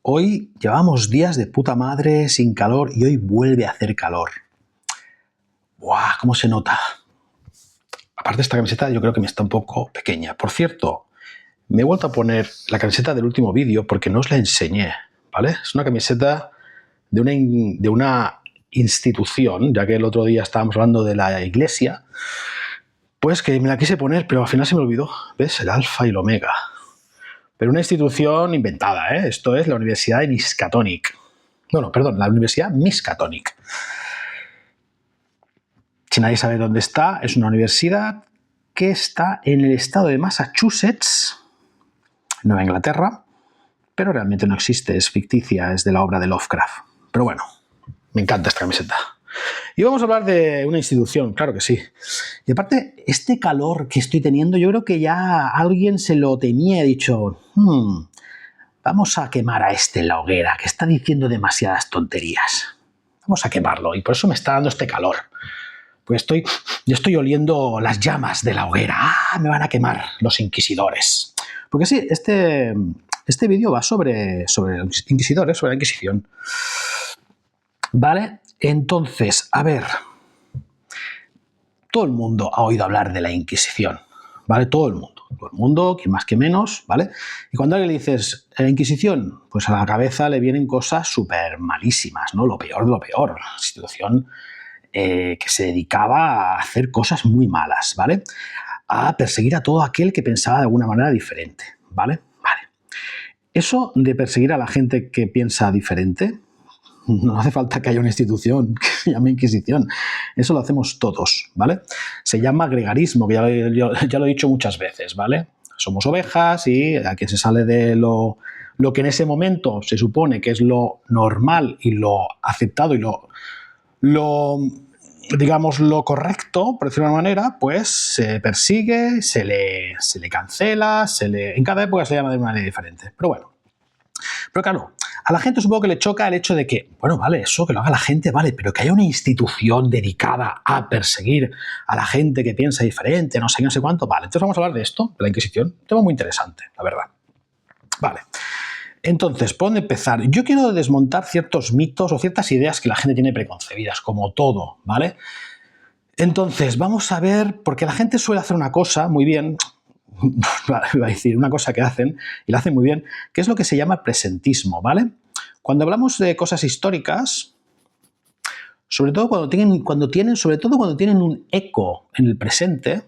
Hoy llevamos días de puta madre sin calor y hoy vuelve a hacer calor. ¡Buah! ¿Cómo se nota? Aparte, esta camiseta yo creo que me está un poco pequeña. Por cierto, me he vuelto a poner la camiseta del último vídeo porque no os la enseñé, ¿vale? Es una camiseta de una institución, ya que el otro día estábamos hablando de la iglesia, pues que me la quise poner, pero al final se me olvidó. ¿Ves? El alfa y el omega. Pero una institución inventada, ¿eh? Esto es la Universidad de Miskatonic. Bueno, perdón, la Universidad Miskatonic. Si nadie sabe dónde está, es una universidad que está en el estado de Massachusetts, Nueva Inglaterra, pero realmente no existe, es ficticia, es de la obra de Lovecraft. Pero bueno, me encanta esta camiseta. Y vamos a hablar de una institución, claro que sí. Y aparte, este calor que estoy teniendo, yo creo que ya alguien se lo temía y ha dicho, vamos a quemar a este en la hoguera, que está diciendo demasiadas tonterías. Vamos a quemarlo, y por eso me está dando este calor. Pues yo estoy oliendo las llamas de la hoguera. ¡Ah! Me van a quemar los inquisidores. Porque sí, este vídeo va sobre los inquisidores, sobre la Inquisición. ¿Vale? Entonces, a ver, todo el mundo ha oído hablar de la Inquisición, ¿vale? Todo el mundo, quien más que menos, ¿vale? Y cuando a alguien le dices la Inquisición, pues a la cabeza le vienen cosas súper malísimas, ¿no? Lo peor de lo peor, una institución que se dedicaba a hacer cosas muy malas, ¿vale? A perseguir a todo aquel que pensaba de alguna manera diferente, ¿vale? Vale. Eso de perseguir a la gente que piensa diferente, no hace falta que haya una institución que se llame Inquisición. Eso lo hacemos todos, ¿vale? Se llama gregarismo, que ya lo he dicho muchas veces, ¿vale? Somos ovejas y a quien se sale de lo que en ese momento se supone que es lo normal y lo aceptado y digamos, lo correcto, por decirlo de una manera, pues se persigue, se le cancela, en cada época se llama de una manera diferente. Pero bueno. Pero claro, a la gente supongo que le choca el hecho de que, bueno, vale, eso que lo haga la gente, vale, pero que haya una institución dedicada a perseguir a la gente que piensa diferente, no sé qué, no sé cuánto, vale. Entonces vamos a hablar de esto, de la Inquisición. Un tema muy interesante, la verdad. Vale. Entonces, ¿por dónde empezar? Yo quiero desmontar ciertos mitos o ciertas ideas que la gente tiene preconcebidas, como todo, ¿vale? Entonces, vamos a ver, porque la gente suele hacer una cosa muy bien, iba a decir una cosa que hacen, y la hacen muy bien, que es lo que se llama presentismo, ¿vale? Cuando hablamos de cosas históricas, sobre todo cuando tienen un eco en el presente,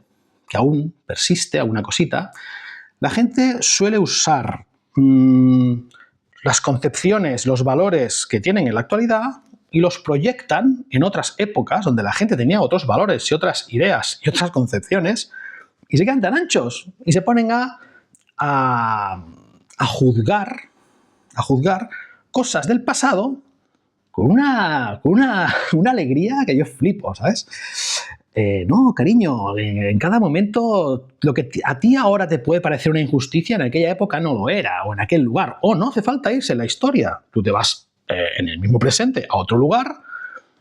que aún persiste, alguna cosita, la gente suele usar las concepciones, los valores que tienen en la actualidad y los proyectan en otras épocas donde la gente tenía otros valores y otras ideas y otras concepciones y se quedan tan anchos y se ponen a juzgar cosas del pasado con una alegría que yo flipo, ¿sabes? No, cariño, en cada momento lo que a ti ahora te puede parecer una injusticia, en aquella época no lo era, o en aquel lugar. O no hace falta irse en la historia. Tú te vas en el mismo presente a otro lugar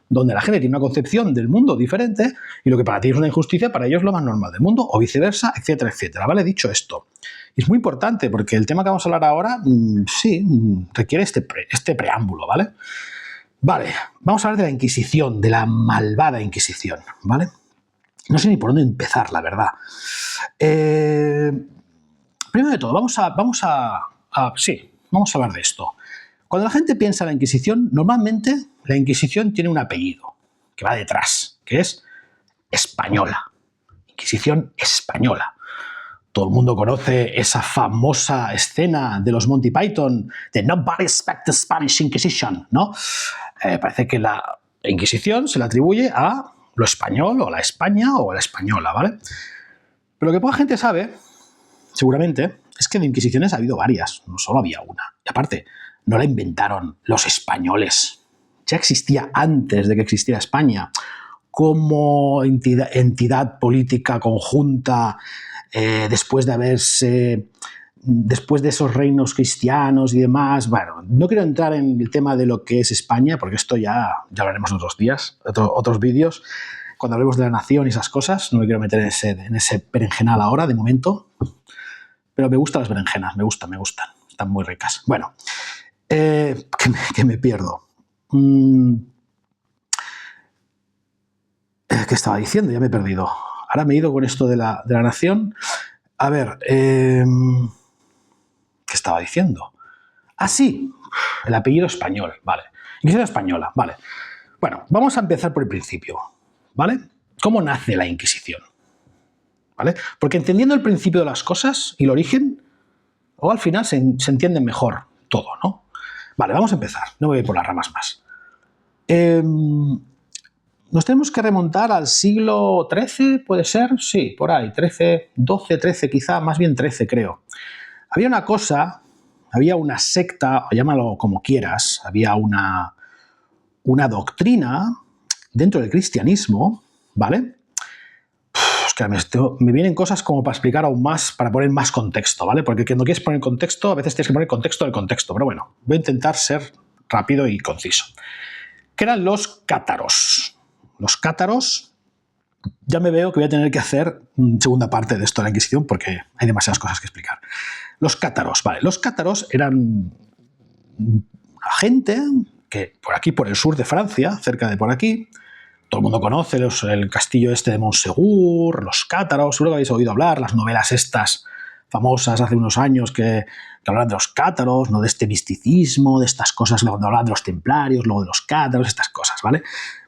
donde la gente tiene una concepción del mundo diferente y lo que para ti es una injusticia, para ellos es lo más normal del mundo, o viceversa, etcétera, etcétera. ¿Vale? Dicho esto, es muy importante porque el tema que vamos a hablar ahora, requiere este preámbulo, ¿vale? Vale, vamos a hablar de la Inquisición, de la malvada Inquisición, ¿vale? No sé ni por dónde empezar, la verdad. Primero de todo, vamos a hablar de esto. Cuando la gente piensa en la Inquisición, normalmente la Inquisición tiene un apellido que va detrás, que es española. Inquisición española. Todo el mundo conoce esa famosa escena de los Monty Python de Nobody Expect the Spanish Inquisition, ¿no? Parece que la Inquisición se le atribuye a lo español, o a la España, o a la española, ¿vale? Pero lo que poca gente sabe, seguramente, es que de Inquisiciones ha habido varias, no solo había una. Y aparte, no la inventaron los españoles. Ya existía antes de que existiera España como entidad política conjunta después de esos reinos cristianos y demás. Bueno, no quiero entrar en el tema de lo que es España, porque esto ya hablaremos otros días, otros vídeos, cuando hablemos de la nación y esas cosas. No me quiero meter en ese berenjenal ahora, de momento, pero me gustan las berenjenas, me gustan, están muy ricas. Bueno, Que me pierdo. ¿Qué estaba diciendo? Ya me he perdido. Ahora me he ido con esto de la nación. A ver, ¿qué estaba diciendo? Ah, sí, el apellido español, vale. Inquisición española, vale. Bueno, vamos a empezar por el principio, ¿vale? ¿Cómo nace la Inquisición? ¿Vale? Porque entendiendo el principio de las cosas y el origen, o al final se entiende mejor todo, ¿no? Vale, vamos a empezar. No voy a ir por las ramas más. Nos tenemos que remontar al siglo XIII, ¿puede ser? Sí, por ahí, 13, 12, 13 quizá, más bien 13 creo. Había una cosa, había una secta, llámalo como quieras, había una doctrina dentro del cristianismo, ¿vale? Es que me vienen cosas como para explicar aún más, para poner más contexto, ¿vale? Porque cuando quieres poner contexto, a veces tienes que poner contexto del contexto, pero bueno, voy a intentar ser rápido y conciso. Que eran los cátaros. Los cátaros, ya me veo que voy a tener que hacer segunda parte de esto de la Inquisición porque hay demasiadas cosas que explicar. Los cátaros, vale. Los cátaros eran una gente que por aquí, por el sur de Francia, cerca de por aquí, todo el mundo conoce el castillo este de Montsegur, los cátaros, seguro que habéis oído hablar, las novelas estas famosas hace unos años que hablan de los cátaros, ¿no? De este misticismo, de estas cosas, cuando hablan de los templarios, luego de los cátaros, estas cosas, ¿vale?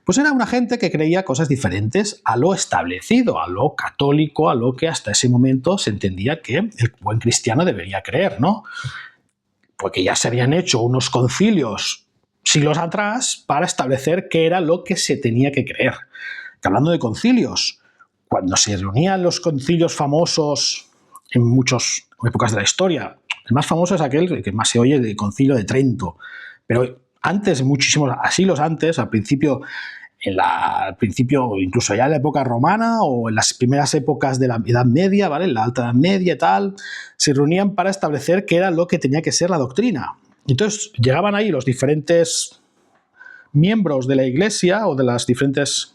Pues era una gente que creía cosas diferentes a lo establecido, a lo católico, a lo que hasta ese momento se entendía que el buen cristiano debería creer, ¿no? Porque ya se habían hecho unos concilios siglos atrás para establecer qué era lo que se tenía que creer. Que hablando de concilios, cuando se reunían los concilios famosos en muchas épocas de la historia, el más famoso es aquel que más se oye, el concilio de Trento, pero antes, muchísimos siglos antes, al principio, incluso ya en la época romana o en las primeras épocas de la Edad Media, ¿vale? En la Alta Edad Media y tal, se reunían para establecer qué era lo que tenía que ser la doctrina. Entonces llegaban ahí los diferentes miembros de la Iglesia o de las diferentes,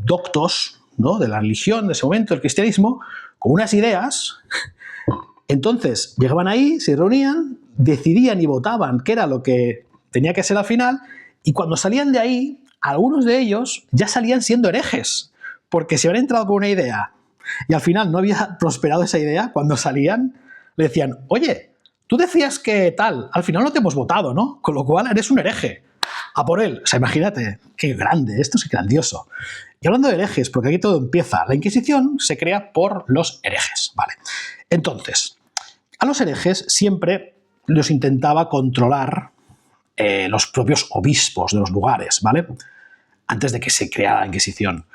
doctos, ¿no? De la religión de ese momento, el cristianismo, con unas ideas. Entonces llegaban ahí, se reunían, decidían y votaban qué era lo que tenía que ser al final, y cuando salían de ahí, algunos de ellos ya salían siendo herejes, porque si habían entrado con una idea y al final no había prosperado esa idea, cuando salían le decían, oye, tú decías que tal, al final no te hemos votado, ¿no? Con lo cual eres un hereje. A por él. O sea, imagínate, qué grande, esto es grandioso. Y hablando de herejes, porque aquí todo empieza, la Inquisición se crea por los herejes, ¿vale? Entonces, a los herejes siempre los intentaba controlar los propios obispos de los lugares, ¿vale? Antes de que se creara la Inquisición.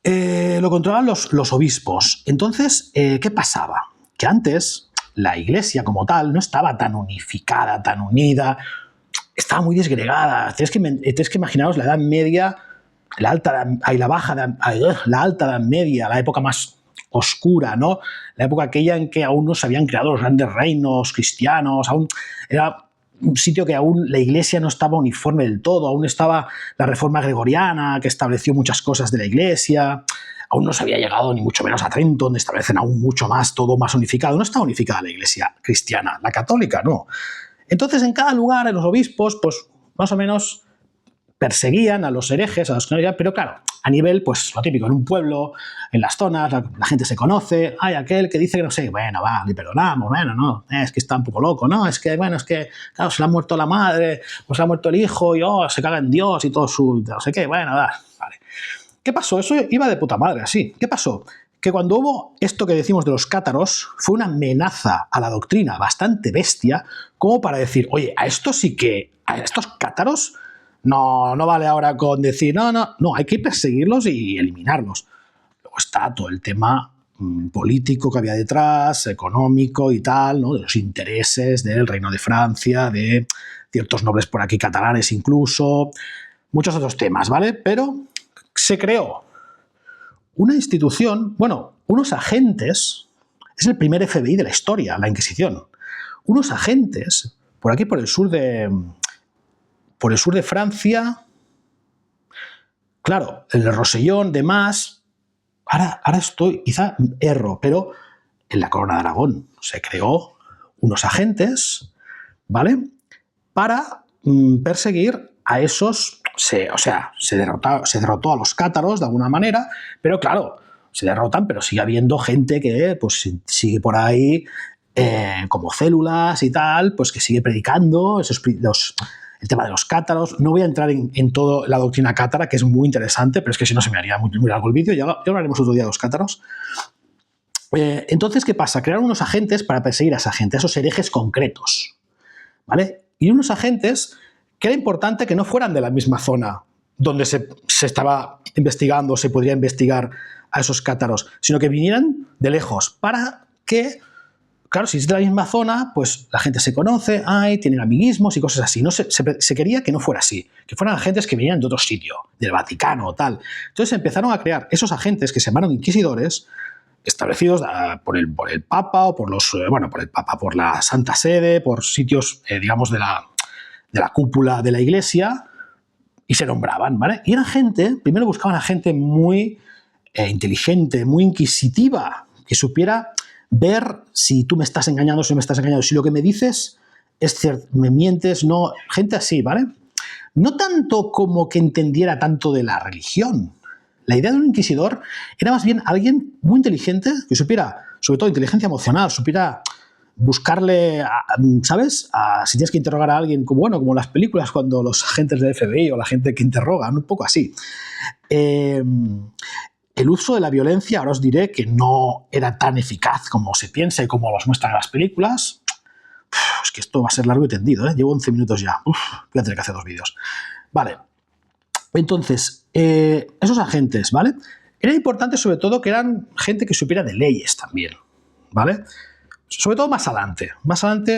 Lo controlaban los obispos. Entonces, ¿qué pasaba? Que antes la Iglesia como tal no estaba tan unificada, tan unida, estaba muy desgregada. Tienes que imaginaros la Edad Media, la Alta Edad Media, la época más oscura, ¿no? La época aquella en que aún no se habían creado los grandes reinos cristianos, aún era un sitio que aún la Iglesia no estaba uniforme del todo, aún estaba la Reforma Gregoriana, que estableció muchas cosas de la Iglesia, aún no se había llegado ni mucho menos a Trento, donde establecen aún mucho más, todo más unificado. No estaba unificada la Iglesia cristiana, la católica no. Entonces, en cada lugar, los obispos, pues, más o menos perseguían a los herejes, a los que no eran, pero claro, a nivel, pues, lo típico, en un pueblo, en las zonas, la gente se conoce, hay aquel que dice que no sé, bueno, va, le perdonamos, bueno, no, es que está un poco loco, ¿no? Es que, bueno, claro, se le ha muerto la madre, o se le ha muerto el hijo, y se caga en Dios y todo su, no sé qué, bueno, vale. ¿Qué pasó? Eso iba de puta madre, así. ¿Qué pasó? Que cuando hubo esto que decimos de los cátaros, fue una amenaza a la doctrina bastante bestia, como para decir, oye, a estos cátaros no vale ahora con decir, no, hay que perseguirlos y eliminarlos. Luego está todo el tema político que había detrás, económico y tal, ¿no? De los intereses del Reino de Francia, de ciertos nobles por aquí catalanes incluso, muchos otros temas, ¿vale? Pero se creó una institución, unos agentes, es el primer FBI de la historia, la Inquisición. Unos agentes, por aquí por el sur de Francia, claro, el Rosellón, demás, ahora estoy, quizá erro, pero en la Corona de Aragón se creó unos agentes, ¿vale? Para perseguir a esos, se derrotó a los cátaros de alguna manera, pero claro, se derrotan, pero sigue habiendo gente que pues sigue por ahí como células y tal, pues que sigue predicando el tema de los cátaros. No voy a entrar en toda la doctrina cátara, que es muy interesante, pero es que si no se me haría muy largo el vídeo. Ya hablaremos otro día de los cátaros. Entonces, ¿qué pasa? Crearon unos agentes para perseguir a esa gente, a esos herejes concretos, ¿vale? Y unos agentes que era importante que no fueran de la misma zona donde se estaba investigando, se podría investigar a esos cátaros, sino que vinieran de lejos, para que, claro, si es de la misma zona, pues la gente se conoce, tienen amiguismos y cosas así. No se quería que no fuera así, que fueran agentes que vinieran de otro sitio, del Vaticano o tal. Entonces empezaron a crear esos agentes que se llamaron inquisidores, establecidos por el Papa o por por la Santa Sede, por sitios, digamos, de la cúpula de la Iglesia, y se nombraban, ¿vale? Y eran gente, primero buscaban a gente muy inteligente, muy inquisitiva, que supiera ver si tú me estás engañando, si no me estás engañando, si lo que me dices es cierto, me mientes, no, gente así, ¿vale? No tanto como que entendiera tanto de la religión. La idea de un inquisidor era más bien alguien muy inteligente, que supiera, sobre todo inteligencia emocional, supiera buscarle, ¿sabes? Si tienes que interrogar a alguien, como en las películas, cuando los agentes del FBI o la gente que interrogan, un poco así. El uso de la violencia, ahora os diré que no era tan eficaz como se piensa y como los muestran las películas. Es que esto va a ser largo y tendido, ¿eh? Llevo 11 minutos ya. Voy a tener que hacer 2 vídeos. Vale. Entonces, esos agentes, ¿vale? Era importante sobre todo que eran gente que supiera de leyes también, ¿vale? Sobre todo más adelante,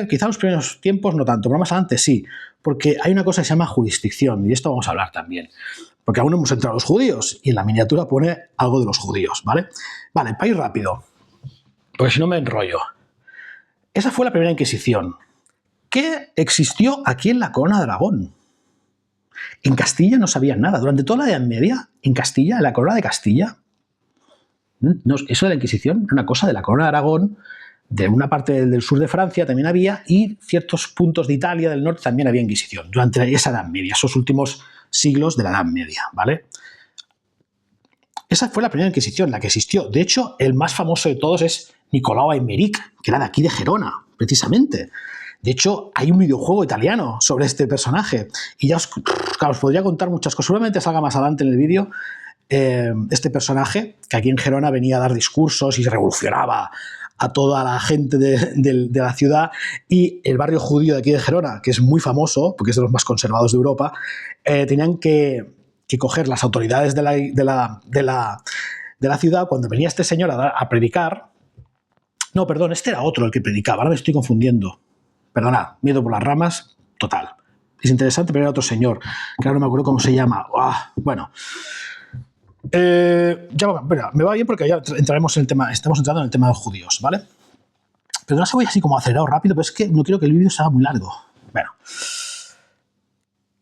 quizá en los primeros tiempos no tanto, pero más adelante sí, porque hay una cosa que se llama jurisdicción, y de esto vamos a hablar también, porque aún no hemos entrado a los judíos, y en la miniatura pone algo de los judíos, ¿vale? Vale, para ir rápido, porque si no me enrollo. Esa fue la primera Inquisición, que existió aquí en la Corona de Aragón. En Castilla no sabían nada. Durante toda la Edad Media, en Castilla, en la Corona de Castilla, eso de la Inquisición era una cosa de la Corona de Aragón, de una parte del sur de Francia también había, y ciertos puntos de Italia del norte también había Inquisición, durante esa Edad Media, esos últimos siglos de la Edad Media, ¿vale? Esa fue la primera Inquisición, la que existió. De hecho, el más famoso de todos es Nicolau Aymeric, que era de aquí de Gerona, precisamente. De hecho, hay un videojuego italiano sobre este personaje, y ya os podría contar muchas cosas, seguramente salga más adelante en el vídeo. Este personaje, que aquí en Gerona venía a dar discursos y revolucionaba a toda la gente de la ciudad, y el barrio judío de aquí de Gerona, que es muy famoso, porque es de los más conservados de Europa, tenían que coger las autoridades de la ciudad cuando venía este señor a predicar. No, perdón, este era otro el que predicaba, ahora me estoy confundiendo. Perdonad, miedo por las ramas, total. Es interesante, pero era otro señor, que ahora no me acuerdo cómo se llama. Bueno. Me va bien porque ya entraremos en el tema, estamos entrando en el tema de los judíos, ¿vale? Pero no se voy así como acelerado rápido, pero es que no quiero que el vídeo sea muy largo. Bueno,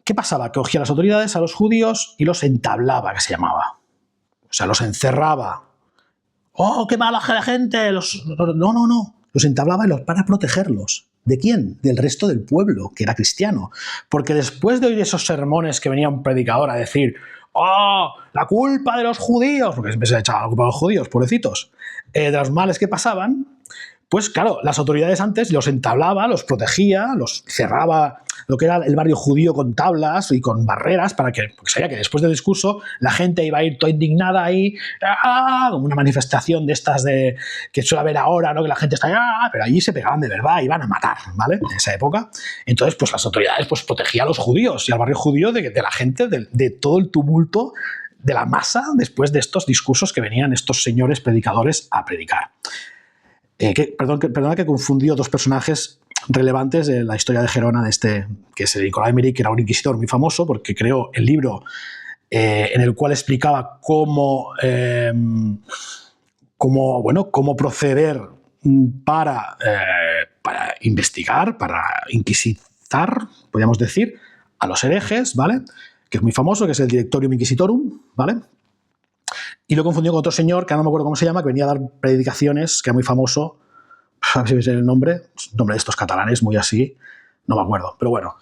¿qué pasaba? Que cogía a las autoridades, a los judíos, y los entablaba, que se llamaba. O sea, los encerraba. ¡Oh, qué mala gente! No. Los entablaba para protegerlos. ¿De quién? Del resto del pueblo, que era cristiano. Porque después de oír esos sermones que venía un predicador a decir: ¡oh, la culpa de los judíos! Porque siempre se echaba la culpa a los judíos, pobrecitos. De los males que pasaban, pues claro, las autoridades antes los entablaba, los protegía, los cerraba lo que era el barrio judío con tablas y con barreras, porque sabía que después del discurso la gente iba a ir toda indignada ahí, como una manifestación de estas que suele haber ahora, ¿no? Que la gente está pero allí se pegaban de verdad, iban a matar, ¿vale? En esa época. Entonces, pues las autoridades pues protegían a los judíos y al barrio judío de la gente, de todo el tumulto de la masa después de estos discursos que venían estos señores predicadores a predicar. Perdona que he confundido 2 personajes relevantes de la historia de Gerona, que es Nicolau Aymeric, que era un inquisidor muy famoso porque creó el libro en el cual explicaba cómo proceder para investigar, para inquisitar, podríamos decir, a los herejes, ¿vale? Que es muy famoso, que es el Directorium Inquisitorum, ¿vale? Y lo confundió con otro señor, que ahora no me acuerdo cómo se llama, que venía a dar predicaciones, que era muy famoso, a ver si veis el nombre de estos catalanes, muy así, no me acuerdo, pero bueno.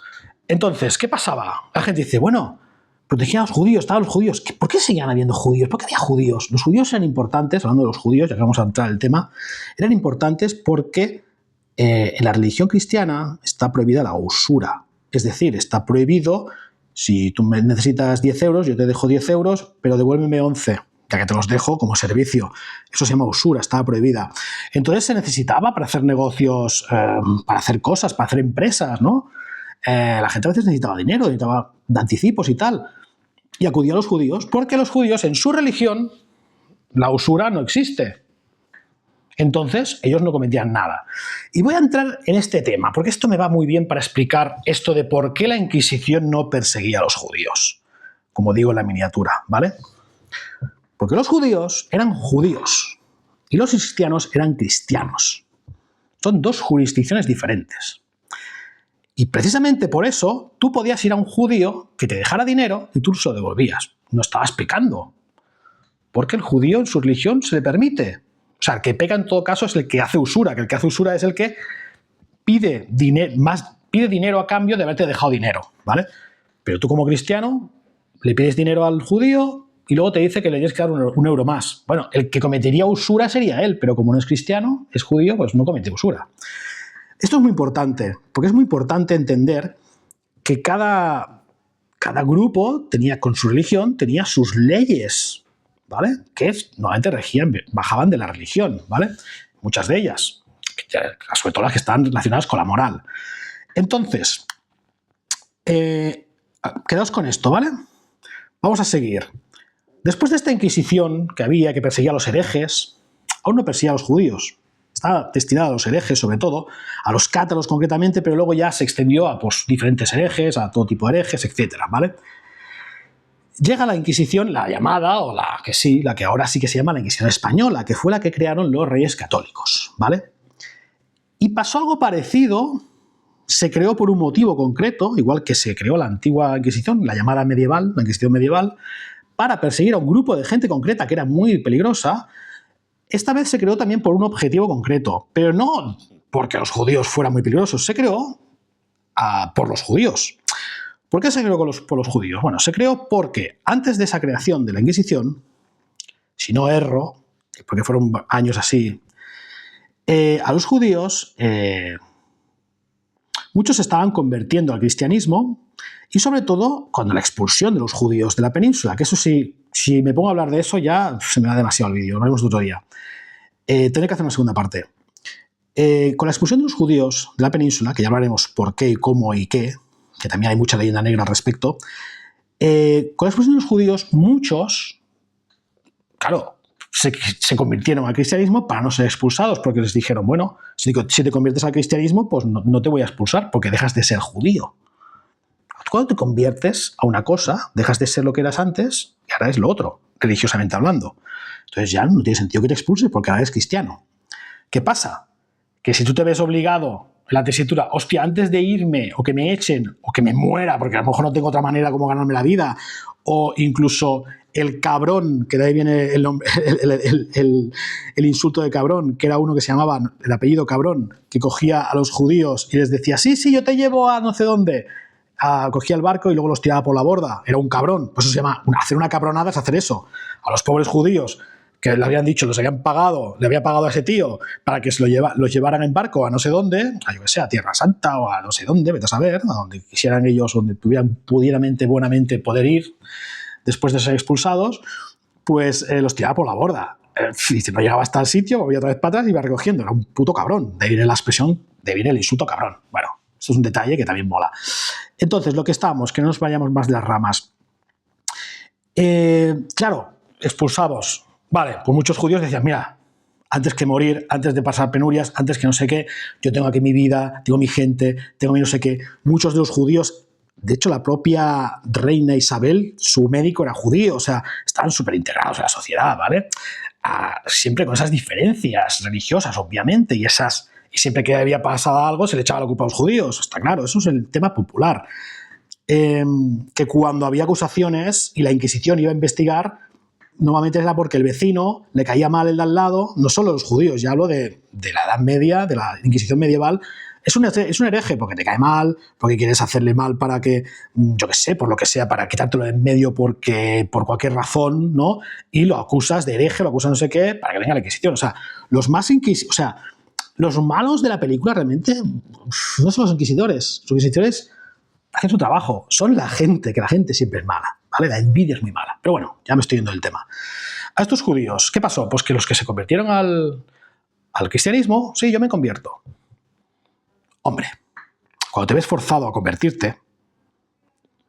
Entonces, ¿qué pasaba? La gente dice, bueno, protegían a los judíos, estaban los judíos. ¿Por qué seguían habiendo judíos? ¿Por qué había judíos? Los judíos eran importantes, hablando de los judíos, ya que vamos a entrar en el tema, eran importantes porque en la religión cristiana está prohibida la usura. Es decir, está prohibido, si tú me necesitas 10 euros, yo te dejo 10 euros, pero devuélveme 11, ya que te los dejo como servicio. Eso se llama usura, estaba prohibida. Entonces se necesitaba para hacer negocios, para hacer cosas, para hacer empresas, ¿no? La gente a veces necesitaba dinero, necesitaba anticipos y tal. Y acudía a los judíos, porque los judíos en su religión la usura no existe. Entonces, ellos no cometían nada. Y voy a entrar en este tema, porque esto me va muy bien para explicar esto de por qué la Inquisición no perseguía a los judíos. Como digo en la miniatura, ¿vale? Porque los judíos eran judíos y los cristianos eran cristianos. Son dos jurisdicciones diferentes. Y precisamente por eso tú podías ir a un judío que te dejara dinero y tú se lo devolvías. No estabas pecando. Porque el judío en su religión se le permite. O sea, el que peca en todo caso es el que hace usura, que el que hace usura es el que pide dinero a cambio de haberte dejado dinero, ¿vale? Pero tú como cristiano le pides dinero al judío y luego te dice que le tienes que dar un euro más. Bueno, el que cometería usura sería él, pero como no es cristiano, es judío, pues no comete usura. Esto es muy importante, porque es muy importante entender que cada grupo tenía, con su religión, tenía sus leyes, ¿vale? Que normalmente bajaban de la religión, ¿vale? Muchas de ellas, sobre todo las que están relacionadas con la moral. Entonces, quedaos con esto, ¿vale? Vamos a seguir. Después de esta Inquisición que había, que perseguía a los herejes, aún no perseguía a los judíos. Estaba destinada a los herejes, sobre todo, a los cátaros concretamente, pero luego ya se extendió a pues, diferentes herejes, a todo tipo de herejes, etcétera, ¿vale? Llega la Inquisición, la llamada, o la que ahora sí que se llama la Inquisición española, que fue la que crearon los reyes católicos, ¿vale? Y pasó algo parecido, se creó por un motivo concreto, igual que se creó la antigua Inquisición, la llamada medieval, la Inquisición medieval, para perseguir a un grupo de gente concreta que era muy peligrosa. Esta vez se creó también por un objetivo concreto, pero no porque los judíos fueran muy peligrosos, se creó por los judíos. ¿Por qué se creó por los judíos? Bueno, se creó porque antes de esa creación de la Inquisición, si no erro, porque fueron años así, a los judíos muchos se estaban convirtiendo al cristianismo y sobre todo con la expulsión de los judíos de la península, que eso sí, si me pongo a hablar de eso ya se me da demasiado el vídeo, lo haremos de otro día. Tendré que hacer una segunda parte. Con la expulsión de los judíos de la península, que ya hablaremos por qué, cómo y qué, que también hay mucha leyenda negra al respecto, con la expulsión de los judíos, muchos, claro, se convirtieron al cristianismo para no ser expulsados, porque les dijeron, bueno, si te conviertes al cristianismo, pues no te voy a expulsar, porque dejas de ser judío. Cuando te conviertes a una cosa, dejas de ser lo que eras antes y ahora es lo otro, religiosamente hablando. Entonces ya no tiene sentido que te expulses porque ahora eres cristiano. ¿Qué pasa? Que si tú te ves obligado en la tesitura, hostia, antes de irme o que me echen o que me muera, porque a lo mejor no tengo otra manera como ganarme la vida, o incluso el cabrón, que de ahí viene el insulto de cabrón, que era uno que se llamaba, el apellido cabrón, que cogía a los judíos y les decía, sí, yo te llevo a no sé dónde, cogía el barco y luego los tiraba por la borda, era un cabrón. Pues eso se llama, hacer una cabronada es hacer eso. A los pobres judíos que le habían dicho, le había pagado a ese tío para que los llevaran en barco a no sé dónde, a yo que sé, a Tierra Santa o a no sé dónde, vete a saber, a donde quisieran ellos, donde tuvieran buenamente poder ir después de ser expulsados, pues los tiraba por la borda. Y si no llegaba hasta el sitio, volvía otra vez para atrás y iba recogiendo. Era un puto cabrón. De ahí viene la expresión, de ahí viene el insulto cabrón. Bueno, esto es un detalle que también mola. Entonces, lo que estamos, que no nos vayamos más de las ramas. Claro, expulsados. Vale, pues muchos judíos decían, mira, antes que morir, antes de pasar penurias, antes que no sé qué, yo tengo aquí mi vida, tengo mi gente, tengo mi no sé qué. Muchos de los judíos, de hecho la propia reina Isabel, su médico era judío, o sea, estaban súper integrados en la sociedad, ¿vale? Siempre con esas diferencias religiosas, obviamente, y siempre que había pasado algo se le echaba la culpa a los judíos, está claro, eso es el tema popular. Que cuando había acusaciones y la Inquisición iba a investigar, normalmente era porque el vecino le caía mal el de al lado, no solo los judíos, ya hablo de la Edad Media, de la Inquisición medieval. Es un hereje porque te cae mal, porque quieres hacerle mal para que, yo qué sé, por lo que sea, para quitártelo de en medio por cualquier razón, ¿no? Y lo acusas de hereje, lo acusas no sé qué, para que venga la Inquisición. O sea, los malos de la película realmente no son los inquisidores. Los inquisidores hacen su trabajo, son la gente, que la gente siempre es mala, ¿vale? La envidia es muy mala. Pero bueno, ya me estoy yendo del tema. A estos judíos, ¿qué pasó? Pues que los que se convirtieron al cristianismo, sí, yo me convierto. Hombre, cuando te ves forzado a convertirte,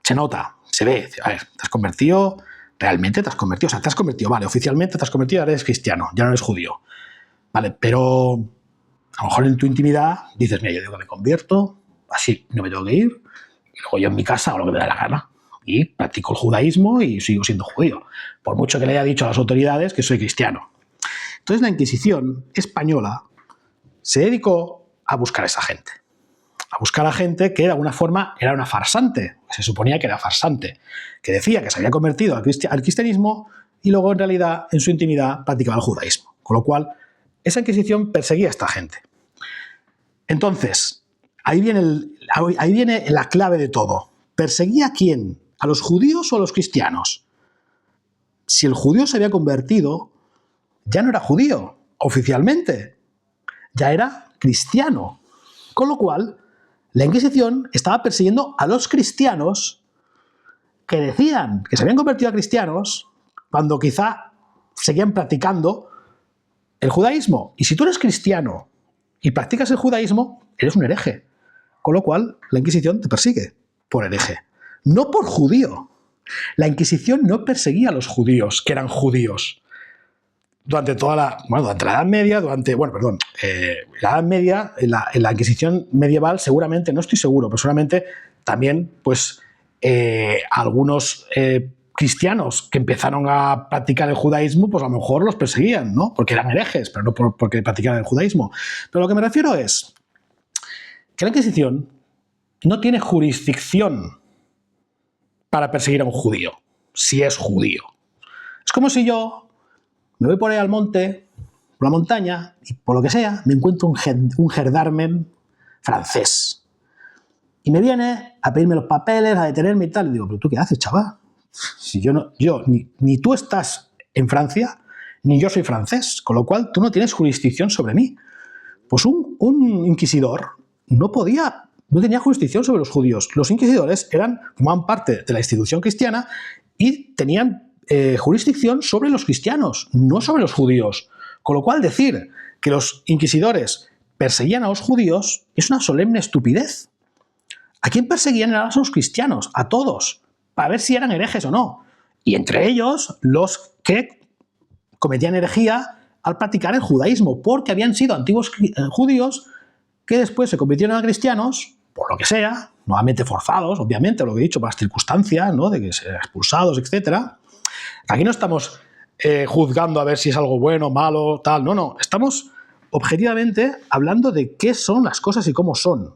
se nota, se ve. A ver, te has convertido, realmente te has convertido. O sea, te has convertido, vale, oficialmente te has convertido, ahora eres cristiano, ya no eres judío. Vale, pero a lo mejor en tu intimidad dices, mira, yo digo que me convierto, así no me tengo que ir, y luego yo en mi casa hago lo que me da la gana. Y practico el judaísmo y sigo siendo judío, por mucho que le haya dicho a las autoridades que soy cristiano. Entonces la Inquisición española se dedicó a buscar a esa gente. A buscar a gente que de alguna forma era una farsante, se suponía que era farsante, que decía que se había convertido al cristianismo y luego en realidad en su intimidad practicaba el judaísmo. Con lo cual, esa Inquisición perseguía a esta gente. Entonces, ahí viene la clave de todo. ¿Perseguía a quién? ¿A los judíos o a los cristianos? Si el judío se había convertido, ya no era judío, oficialmente. Ya era cristiano. Con lo cual, la Inquisición estaba persiguiendo a los cristianos que decían que se habían convertido a cristianos cuando quizá seguían practicando el judaísmo. Y si tú eres cristiano y practicas el judaísmo, eres un hereje. Con lo cual, la Inquisición te persigue por hereje. No por judío. La Inquisición no perseguía a los judíos, que eran judíos. Durante la Edad Media, la Edad Media, en la Inquisición medieval, seguramente, no estoy seguro, pero seguramente también, pues, algunos cristianos que empezaron a practicar el judaísmo, pues a lo mejor los perseguían, ¿no? Porque eran herejes, pero no porque practicaran el judaísmo. Pero lo que me refiero es que la Inquisición no tiene jurisdicción para perseguir a un judío, si es judío. Es como si yo me voy por ahí al monte, por la montaña, y por lo que sea, me encuentro un gendarme francés. Y me viene a pedirme los papeles, a detenerme y tal. Y digo, ¿pero tú qué haces, chaval? Si ni tú estás en Francia, ni yo soy francés, con lo cual tú no tienes jurisdicción sobre mí. Pues un inquisidor no tenía jurisdicción sobre los judíos. Los inquisidores formaban parte de la institución cristiana y tenían jurisdicción sobre los cristianos, no sobre los judíos. Con lo cual, decir que los inquisidores perseguían a los judíos es una solemne estupidez. ¿A quién perseguían? A los cristianos, a todos, para ver si eran herejes o no. Y entre ellos, los que cometían herejía al practicar el judaísmo, porque habían sido antiguos judíos que después se convirtieron a cristianos, por lo que sea, nuevamente forzados, obviamente, lo que he dicho, por las circunstancias, ¿no? De que sean expulsados, etc. Aquí no estamos juzgando a ver si es algo bueno, malo, tal, no. Estamos objetivamente hablando de qué son las cosas y cómo son.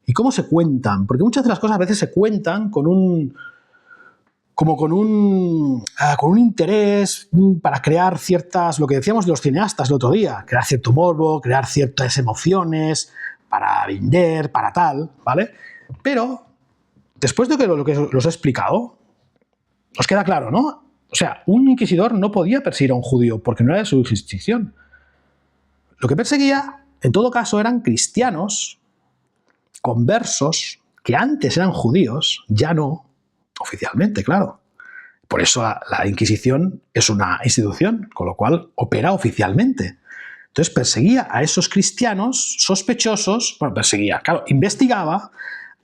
Y cómo se cuentan. Porque muchas de las cosas a veces se cuentan con un interés para crear ciertas, lo que decíamos de los cineastas el otro día, crear cierto morbo, crear ciertas emociones, para vender, para tal, ¿vale? Pero, después de lo que os he explicado, os queda claro, ¿no? O sea, un inquisidor no podía perseguir a un judío porque no era de su jurisdicción. Lo que perseguía, en todo caso, eran cristianos, conversos, que antes eran judíos, ya no, oficialmente, claro. Por eso la Inquisición es una institución, con lo cual opera oficialmente. Entonces perseguía a esos cristianos sospechosos, investigaba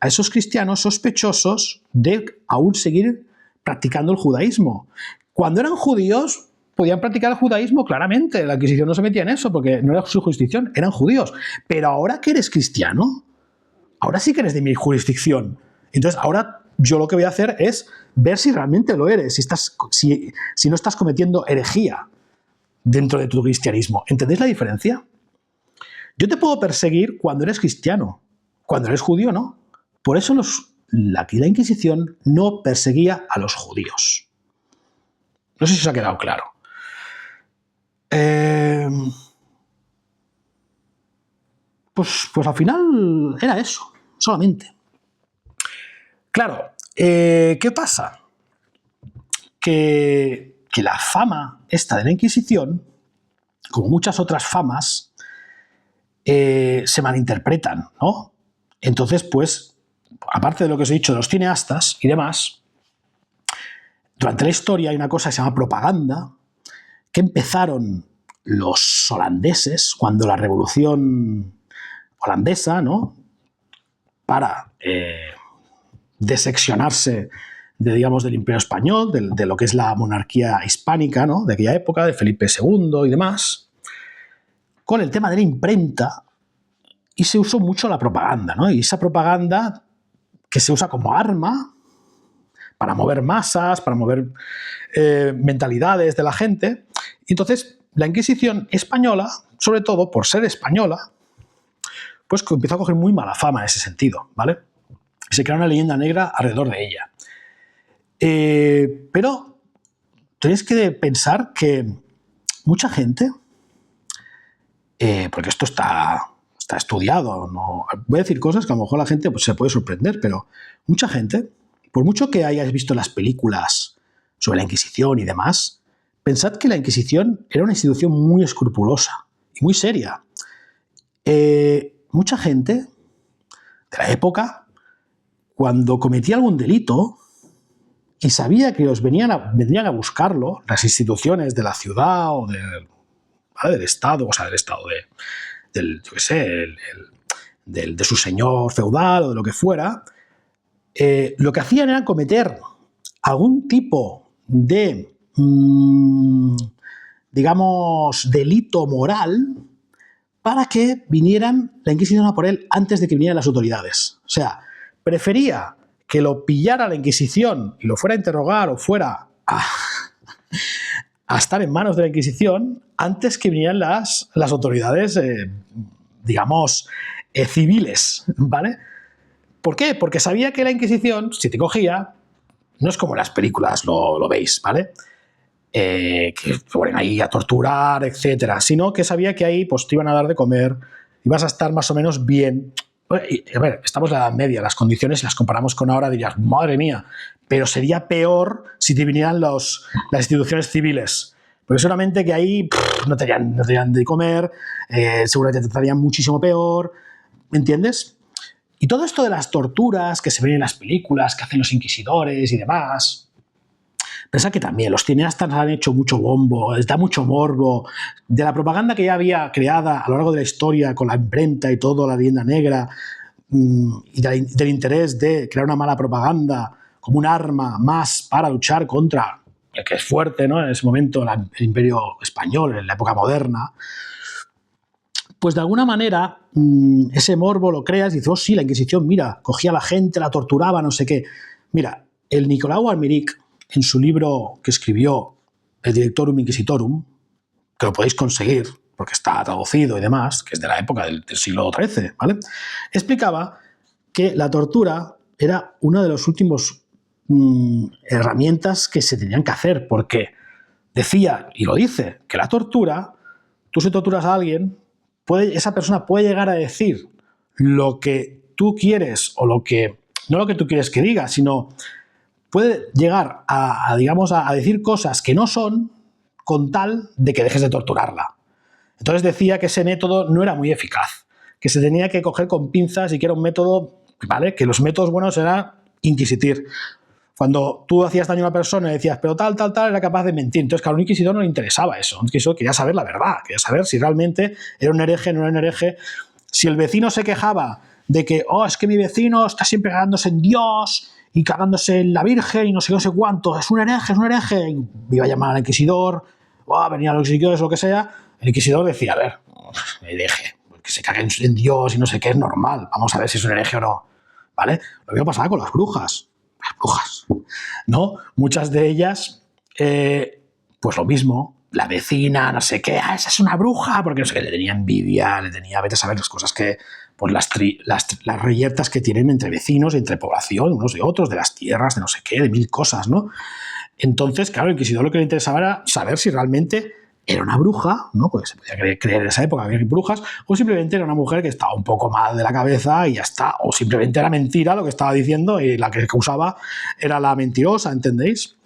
a esos cristianos sospechosos de aún seguir practicando el judaísmo. Cuando eran judíos, podían practicar el judaísmo claramente. La Inquisición no se metía en eso porque no era su jurisdicción, eran judíos. Pero ahora que eres cristiano, ahora sí que eres de mi jurisdicción. Entonces, ahora yo lo que voy a hacer es ver si realmente lo eres, si no estás cometiendo herejía dentro de tu cristianismo. ¿Entendéis la diferencia? Yo te puedo perseguir cuando eres cristiano, cuando eres judío no. Por eso la Inquisición no perseguía a los judíos. No sé si os ha quedado claro. Pues al final era eso, solamente. Claro, ¿qué pasa? Que la fama esta de la Inquisición, como muchas otras famas, se malinterpretan, ¿no? Entonces, pues, aparte de lo que os he dicho de los cineastas y demás, durante la historia hay una cosa que se llama propaganda, que empezaron los holandeses cuando la revolución holandesa, ¿no? Para desexionarse de, digamos, del Imperio Español, de lo que es la monarquía hispánica, ¿no? De aquella época, de Felipe II y demás, con el tema de la imprenta, y se usó mucho la propaganda, ¿no? Y esa propaganda que se usa como arma para mover masas, para mover mentalidades de la gente. Y entonces, la Inquisición española, sobre todo por ser española, pues empezó a coger muy mala fama en ese sentido, ¿vale? Y se crea una leyenda negra alrededor de ella. Pero tenéis que pensar que mucha gente, porque esto está estudiado, no, voy a decir cosas que a lo mejor la gente pues, se puede sorprender, pero mucha gente, por mucho que hayáis visto las películas sobre la Inquisición y demás, pensad que la Inquisición era una institución muy escrupulosa y muy seria. Mucha gente de la época, cuando cometía algún delito y sabía que vendrían a buscarlo, las instituciones de la ciudad o del Estado, o sea, del Estado, yo qué sé, de su señor feudal o de lo que fuera, lo que hacían era cometer algún tipo de, digamos, delito moral para que vinieran la Inquisición a por él antes de que vinieran las autoridades. O sea, prefería que lo pillara la Inquisición y lo fuera a interrogar o fuera a estar en manos de la Inquisición antes que vinieran las autoridades, digamos, civiles, ¿vale? ¿Por qué? Porque sabía que la Inquisición, si te cogía, no es como en las películas lo veis, ¿vale? Que ponen ahí a torturar, etcétera, sino que sabía que ahí pues, te iban a dar de comer, ibas a estar más o menos bien. A ver, estamos en la Edad Media, las condiciones, si las comparamos con ahora, dirías, madre mía, pero sería peor si te vinieran las instituciones civiles. Porque seguramente que ahí no te darían de comer, seguramente te tratarían muchísimo peor, ¿me entiendes? Y todo esto de las torturas que se ven en las películas, que hacen los inquisidores y demás, pensad que también los cineastas han hecho mucho bombo, les da mucho morbo, de la propaganda que ya había creada a lo largo de la historia con la imprenta y todo, la leyenda negra, y del interés de crear una mala propaganda como un arma más para luchar contra el que es fuerte, ¿no? En ese momento el Imperio Español, en la época moderna, pues de alguna manera ese morbo lo creas y dices, oh sí, la Inquisición, mira, cogía a la gente, la torturaba, no sé qué. Mira, el Nicolau Almeric, en su libro que escribió El Directorum Inquisitorum, que lo podéis conseguir porque está traducido y demás, que es de la época del siglo XIII, ¿vale? Explicaba que la tortura era una de las últimas herramientas que se tenían que hacer, porque decía, y lo dice, que la tortura, tú si torturas a alguien, esa persona puede llegar a decir lo que tú quieres o no lo que tú quieres que diga, sino puede llegar digamos, a decir cosas que no son con tal de que dejes de torturarla. Entonces decía que ese método no era muy eficaz, que se tenía que coger con pinzas y que era un método, ¿vale? Que los métodos buenos era inquisitir. Cuando tú hacías daño a una persona y decías, pero tal, era capaz de mentir. Entonces, claro, a un inquisidor no le interesaba eso. Un inquisidor quería saber la verdad, quería saber si realmente era un hereje, no era un hereje. Si el vecino se quejaba de que, oh, es que mi vecino está siempre cagándose en Dios y cagándose en la Virgen y no sé cuánto, es un hereje, y iba a llamar al inquisidor, venía los inquisidores, lo que sea, el inquisidor decía, a ver, hereje, que se cague en Dios y no sé qué, es normal, vamos a ver si es un hereje o no, ¿vale? Lo mismo pasaba con las brujas, ¿no? Muchas de ellas, pues lo mismo, la vecina, no sé qué, esa es una bruja, porque no sé qué, le tenía envidia, le tenía, vete a saber las cosas que, pues las reyertas que tienen entre vecinos, entre población, unos de otros, de las tierras, de no sé qué, de mil cosas, ¿no? Entonces, claro, el inquisidor lo que le interesaba era saber si realmente era una bruja, ¿no? Porque se podía creer en esa época que había brujas, o simplemente era una mujer que estaba un poco mal de la cabeza y ya está, o simplemente era mentira lo que estaba diciendo y la que causaba era la mentirosa, ¿entendéis?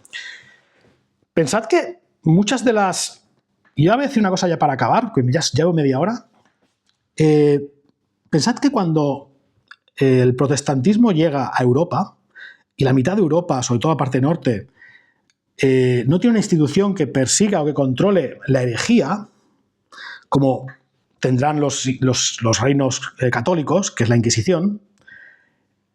Pensad que muchas de las... Y voy a decir una cosa ya para acabar, que ya llevo media hora. Pensad que cuando el protestantismo llega a Europa, y la mitad de Europa, sobre todo la parte norte, no tiene una institución que persiga o que controle la herejía, como tendrán los reinos católicos, que es la Inquisición,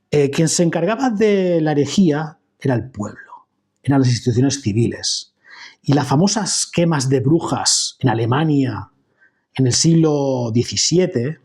quien se encargaba de la herejía era el pueblo, eran las instituciones civiles. Y las famosas quemas de brujas en Alemania en el siglo XVII,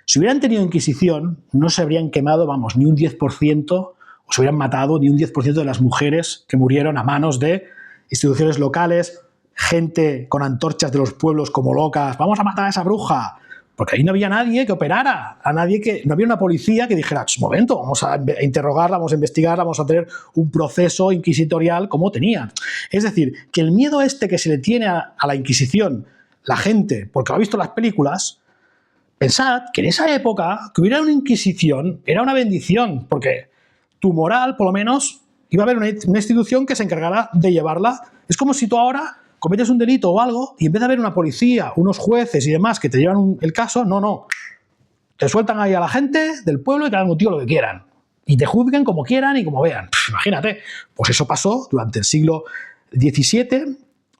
si hubieran tenido Inquisición, no se habrían quemado, vamos, ni un 10%, o se hubieran matado ni un 10% de las mujeres que murieron a manos de instituciones locales, gente con antorchas de los pueblos como locas, vamos a matar a esa bruja, porque ahí no había nadie que operara, no había una policía que dijera, un momento, vamos a interrogarla, vamos a investigarla, vamos a tener un proceso inquisitorial como tenían. Es decir, que el miedo que se le tiene a la Inquisición, la gente, porque lo ha visto en las películas, pensad que en esa época que hubiera una Inquisición era una bendición, porque tu moral, por lo menos, iba a haber una institución que se encargara de llevarla. Es como si tú ahora cometes un delito o algo y en vez de haber una policía, unos jueces y demás que te llevan el caso, no. Te sueltan ahí a la gente del pueblo y te dan motivo lo que quieran. Y te juzguen como quieran y como vean. Imagínate. Pues eso pasó durante el siglo XVII,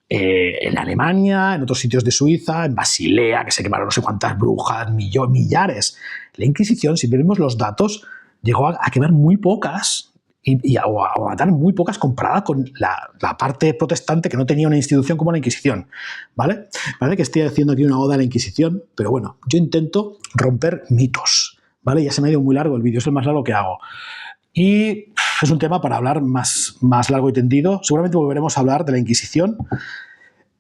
en Alemania, en otros sitios de Suiza, en Basilea, que se quemaron no sé cuántas brujas, millares. La Inquisición, si vemos los datos, llegó a quemar muy pocas o a matar muy pocas comparada con la parte protestante que no tenía una institución como la Inquisición, ¿vale? Parece que estoy haciendo aquí una oda a la Inquisición, pero bueno, yo intento romper mitos, ¿vale? Ya se me ha ido muy largo el vídeo, es el más largo que hago. Y es un tema para hablar más largo y tendido. Seguramente volveremos a hablar de la Inquisición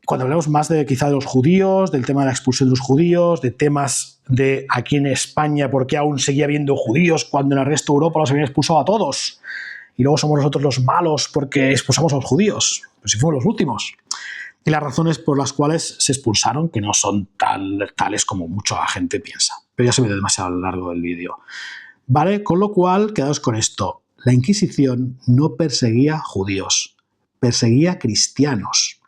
cuando hablemos más quizá de los judíos, del tema de la expulsión de los judíos, de temas de aquí en España, por qué aún seguía habiendo judíos cuando en el resto de Europa los habían expulsado a todos. Y luego somos nosotros los malos porque expulsamos a los judíos. Pues si fuimos los últimos. Y las razones por las cuales se expulsaron, que no son tales como mucha gente piensa. Pero ya se me dio demasiado a lo largo del vídeo. ¿Vale? Con lo cual, quedaos con esto. La Inquisición no perseguía judíos, perseguía cristianos.